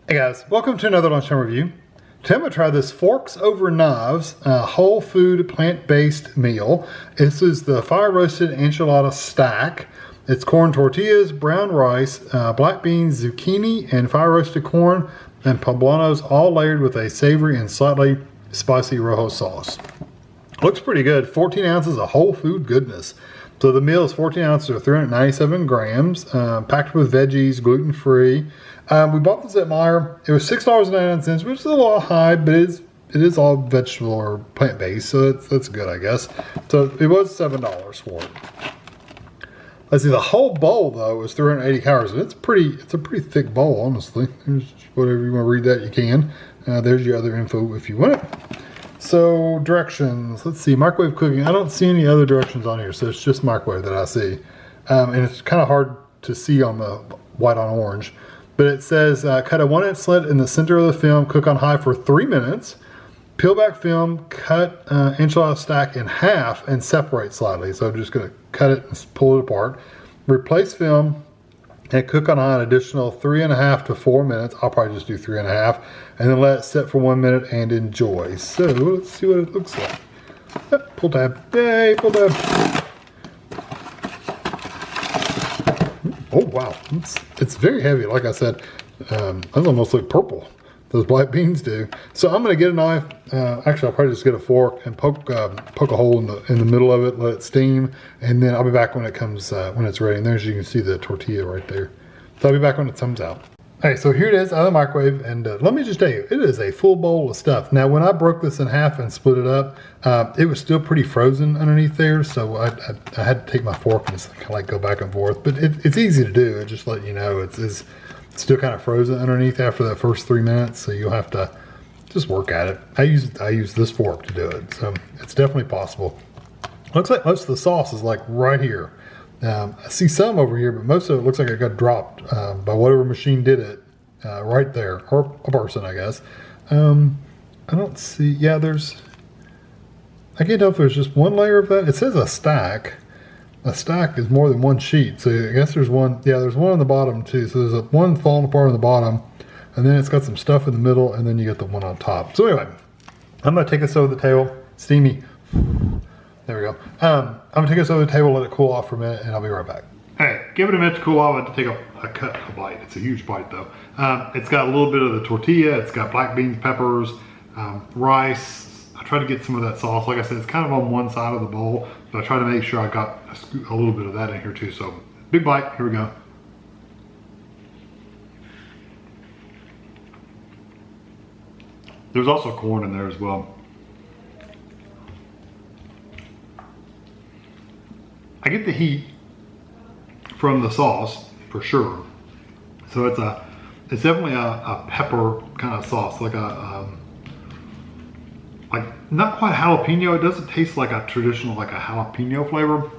Hey guys, welcome to another Lunchtime review. Today I'm going to try this Forks Over Knives whole food plant-based meal. This is the fire roasted enchilada stack. It's corn tortillas, brown rice, black beans, zucchini, and fire roasted corn, and poblanos, all layered with a savory and slightly spicy Rojo sauce. Looks pretty good. 14 ounces of whole food goodness. So the meal is 14 ounces or 397 grams, packed with veggies, gluten-free. We bought this at Meijer. It was $6.99, which is a little high, but it is all vegetable or plant-based, so that's good, I guess. So it was $7 for it. Let's see, the whole bowl though is 380 calories, and it's a pretty thick bowl, honestly. There's whatever you want to read that, you can. There's your other info if you want it. So directions, let's see, microwave cooking. I don't see any other directions on here, so it's just microwave that I see. And it's kind of hard to see on the white on orange. But it says cut a 1-inch slit in the center of the film, cook on high for 3 minutes. Peel back film, cut enchilada stack in half and separate slightly. So I'm just gonna cut it and pull it apart. Replace film and cook on high an additional 3.5 to 4 minutes. I'll probably just do 3.5, and then let it sit for 1 minute and enjoy. So let's see what it looks like. Yep, pull tab, yay, pull tab. Oh wow, it's very heavy. Like I said, those almost look purple. Those black beans do. So I'm gonna get a knife. Actually, I'll probably just get a fork and poke a hole in the middle of it, let it steam, and then I'll be back when it comes when it's ready. And there's, you can see the tortilla right there. So I'll be back when it comes out. Hey, so here it is out of the microwave, and let me just tell you, it is a full bowl of stuff. Now, when I broke this in half and split it up, it was still pretty frozen underneath there, so I had to take my fork and just kind of like go back and forth. But it's easy to do. It just let you know it's still kind of frozen underneath after that first 3 minutes, so you'll have to just work at it. I use this fork to do it, so it's definitely possible. Looks like most of the sauce is like right here. I see some over here, but most of it looks like it got dropped by whatever machine did it right there, or a person, I guess. I don't see, yeah, I can't tell if there's just one layer of that. It says a stack. A stack is more than one sheet, so I guess there's one, yeah, there's one on the bottom too. So there's one falling apart on the bottom, and then it's got some stuff in the middle, and then you get the one on top. So anyway, I'm gonna take this over the table, steamy. There we go. I'm gonna take this over the table, let it cool off for a minute, and I'll be right back. Hey, give it a minute to cool off. I have to take a bite. It's a huge bite though. It's got a little bit of the tortilla. It's got black beans, peppers, rice. I try to get some of that sauce. Like I said, it's kind of on one side of the bowl, but I try to make sure I got a little bit of that in here too. So big bite, here we go. There's also corn in there as well. I get the heat from the sauce for sure. So it's definitely a pepper kind of sauce, like like not quite jalapeno. It doesn't taste like a traditional, like a jalapeno flavor.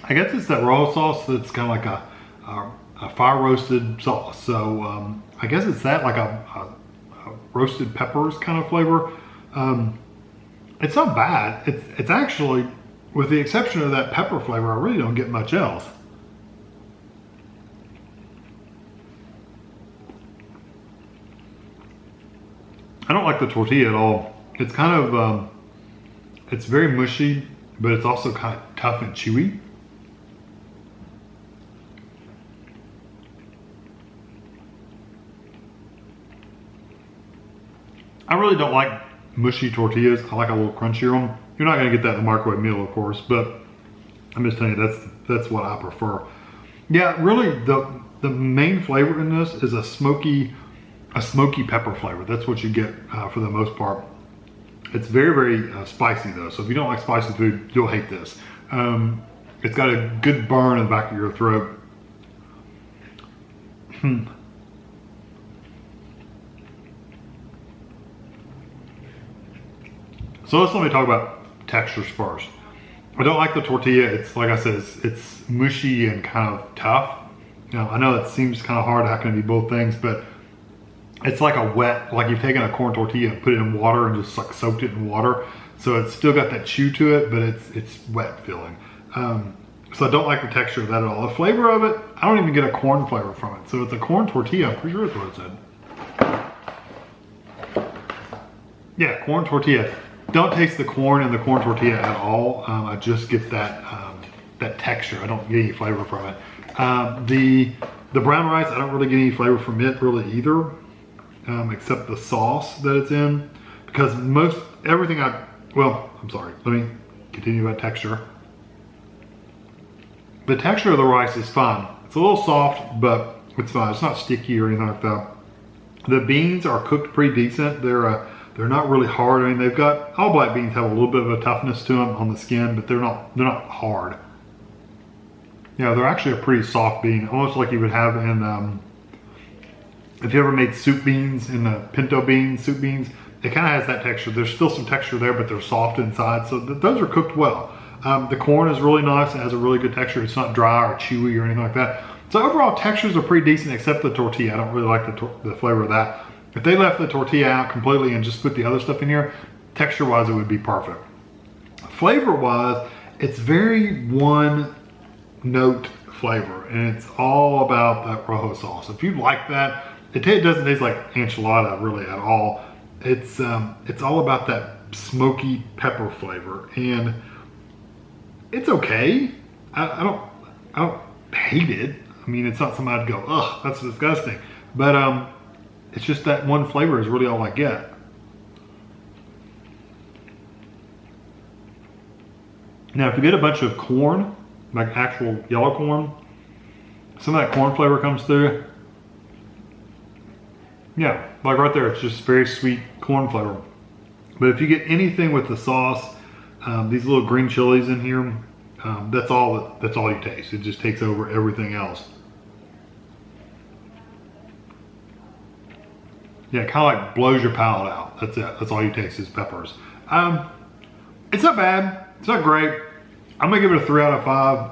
I guess it's that raw sauce that's kind of like a fire roasted sauce. So I guess it's that, like a roasted peppers kind of flavor. It's not bad. It's actually, with the exception of that pepper flavor, I really don't get much else. I don't like the tortilla at all. It's kind of, it's very mushy, but it's also kind of tough and chewy. I really don't like mushy tortillas. I like a little crunchier one. You're not gonna get that in the microwave meal, of course, but I'm just telling you, that's what I prefer. Yeah, really, the main flavor in this is a smoky pepper flavor. That's what you get for the most part. It's very, very spicy though. So if you don't like spicy food, you'll hate this. It's got a good burn in the back of your throat. So let me talk about textures first. I don't like the tortilla. It's, like I said, it's mushy and kind of tough. Now, I know that seems kind of hard. How can it be both things? But it's like a wet, like you've taken a corn tortilla and put it in water and just like soaked it in water. So it's still got that chew to it, but it's wet feeling. So I don't like the texture of that at all. The flavor of it, I don't even get a corn flavor from it. So it's a corn tortilla, I'm pretty sure that's what it said. Yeah, corn tortilla. Don't taste the corn in the corn tortilla at all. I just get that that texture. I don't get any flavor from it. The brown rice, I don't really get any flavor from it really either, except the sauce that it's in. Because everything I'm sorry, let me continue about texture. The texture of the rice is fine. It's a little soft, but it's fine. It's not sticky or anything like that. The beans are cooked pretty decent. They're not really hard. I mean, all black beans have a little bit of a toughness to them on the skin, but they're not hard. Yeah, they're actually a pretty soft bean, almost like you would have in, if you ever made soup beans, in the pinto beans, soup beans, it kind of has that texture. There's still some texture there, but they're soft inside, so those are cooked well. The corn is really nice. It has a really good texture. It's not dry or chewy or anything like that. So overall, textures are pretty decent, except the tortilla. I don't really like the flavor of that. If they left the tortilla out completely and just put the other stuff in here, texture-wise, it would be perfect. Flavor-wise, it's very one-note flavor, and it's all about that Rojo sauce. If you like that, it doesn't taste like enchilada really at all. It's all about that smoky pepper flavor, and it's okay. I don't hate it. I mean, it's not something I'd go, ugh, that's disgusting. But it's just that one flavor is really all I get. Now, if you get a bunch of corn, like actual yellow corn, some of that corn flavor comes through. Yeah, like right there, it's just very sweet corn flavor. But if you get anything with the sauce, these little green chilies in here, that's all you taste. It just takes over everything else. Yeah, it kind of like blows your palate out. That's it. That's all you taste is peppers. It's not bad. It's not great. I'm gonna give it a 3 out of 5.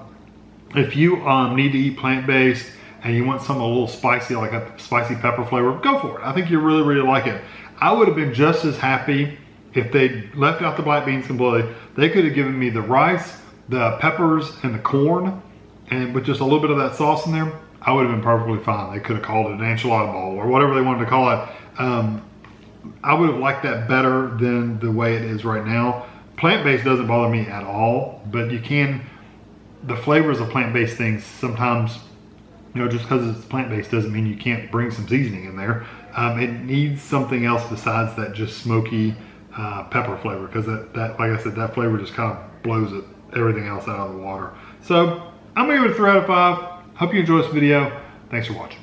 If you need to eat plant-based and you want something a little spicy, like a spicy pepper flavor, go for it. I think you really, really like it. I would have been just as happy if they left out the black beans completely. They could have given me the rice, the peppers, and the corn, and with just a little bit of that sauce in there, I would have been perfectly fine. They could have called it an enchilada bowl or whatever they wanted to call it. I would have liked that better than the way it is right now. Plant-based doesn't bother me at all, but the flavors of plant-based things sometimes, just because it's plant-based doesn't mean you can't bring some seasoning in there. It needs something else besides that just smoky pepper flavor, because that, like I said, that flavor just kind of blows everything else out of the water. So I'm gonna give it a 3 out of 5. Hope you enjoyed this video. Thanks for watching.